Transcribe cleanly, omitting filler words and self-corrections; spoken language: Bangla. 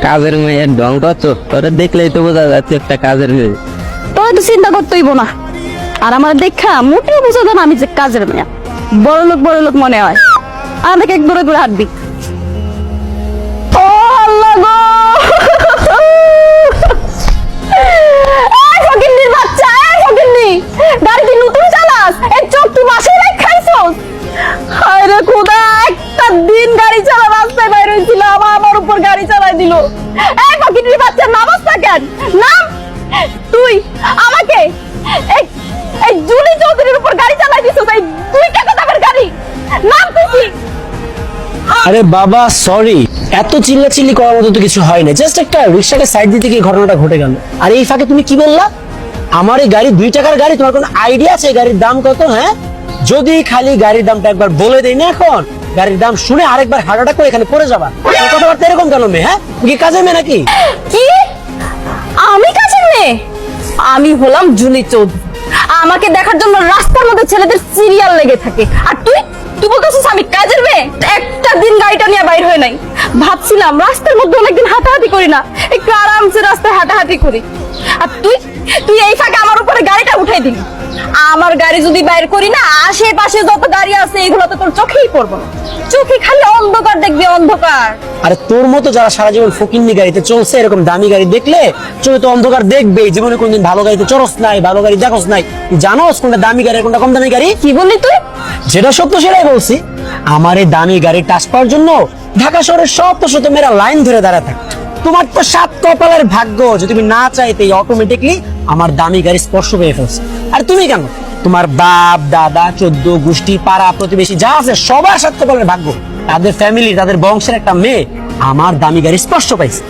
কাজের মেয়ের ঢংটা তো তোরা দেখলেই তো বোঝা যাচ্ছে একটা কাজের মেয়ে। তোরা তো চিন্তা করতেই না, আর আমার দেখা মোটেও বোঝা যায় না আমি যে কাজের মেয়ে। বড় লোক মনে হয়, আমাকে এক দৌড়ে করে হাঁটবি। ও আল্লাহ গো, এই ফকিন্নির বাচ্চা, এই ফকিন্নি, গাড়ি কি নতুন চালাস? এই চোখ তুই বাসায় রেখে খাইছস? হায় রে খোদা, একটা দিন গাড়ি চালা রাস্তায় বাইরে হয়েছিল, আমার উপর গাড়ি চালাই দিল। এই ফকিন্নির বাচ্চা, নামাজ না কেন? নাম। তুই আমাকে এই জুলি চৌধুরীর উপর গাড়ি চালাই দিছস, এই 2 টাকা দামের গাড়ি। নাম তুই। আরে বাবা সরি, এত চিল্লাচিল্লি করার মতো তো কিছু হয় না, জাস্ট একটা রিক্সাকে সাইড দিতে গিয়ে ঘটনাটা ঘটে গেল। আর এই ফাঁকে তুমি কি বললা? আমার এই গাড়ি 2 টাকার গাড়ি, তোমার কোনো আইডিয়া আছে গাড়ির দাম কত? হ্যাঁ, যদি খালি গাড়ির দামটা একবার বলে দেই না, এখন গাড়ির দাম শুনে আরেকবার হার্ট অ্যাটাক করে এখানে পড়ে যাবা। কথাবার্তা এরকম কেন মেয়ে? হ্যাঁ, তুমি কি কাজের মেয়ে নাকি? কি? আমি কাজের মেয়ে? আমি হলাম জুলি চৌধুরী। আমাকে দেখার জন্য রাস্তার মধ্যে ছেলেদের সিরিয়াল লেগে থাকে, আর তুই বলতেছিস আমি কাজের মেয়ে? একটা দিন গাড়িটা নিয়ে বাইর হয় নাই। ভাবছিলাম রাস্তার মধ্যে অনেকদিন হাঁটাহাঁটি করি না, একটু আরামসে রাস্তায় হাঁটাহাঁটি করি। আর তুই এই ফাঁকে আমার উপরে গাড়িটা উঠাই দিলি। আমার গাড়ি যদি বাইর করি না, আশেপাশে যত গাড়ি আছে এগুলো তো তোর চোখেই পড়বো না। চোখে খালি অন্ধকার দেখবি, অন্ধকার। আরে তোর মতো যারা সারা জীবন ফকিন্নি গাড়িতে চলছে, এরকম দামি গাড়ি দেখলে চোখে তো অন্ধকার দেখবেই। জীবনে কোনদিন ভালো গাড়িতে চড়স নাই, ভালো গাড়ি দেখস নাই, তুই জানোস কোনটা দামি গাড়ি কোনটা কম দামি গাড়ি? কি বললি তুই? যেটা সত্য সেটাই বলছি। আমার এই দামি গাড়ি টাচ পাওয়ার জন্য ঢাকা শহরের শত মেয়েরা লাইন ধরে দাঁড়ায় থাকে। তোমার তো 7 কপালের ভাগ্য যে তুমি না চাইতেই অটোমেটিকলি আমার দামি গাড়ি স্পর্শ পেয়ে ফেলছো। আর তুমি কেন? তোমার বাপ দাদা 14 গোষ্ঠী পাড়া প্রতিবেশী যা আছে সবার 7 কপালের ভাগ্য, তাদের ফ্যামিলি তাদের বংশের একটা মেয়ে আমার দামি গাড়ি স্পর্শ পাইছে।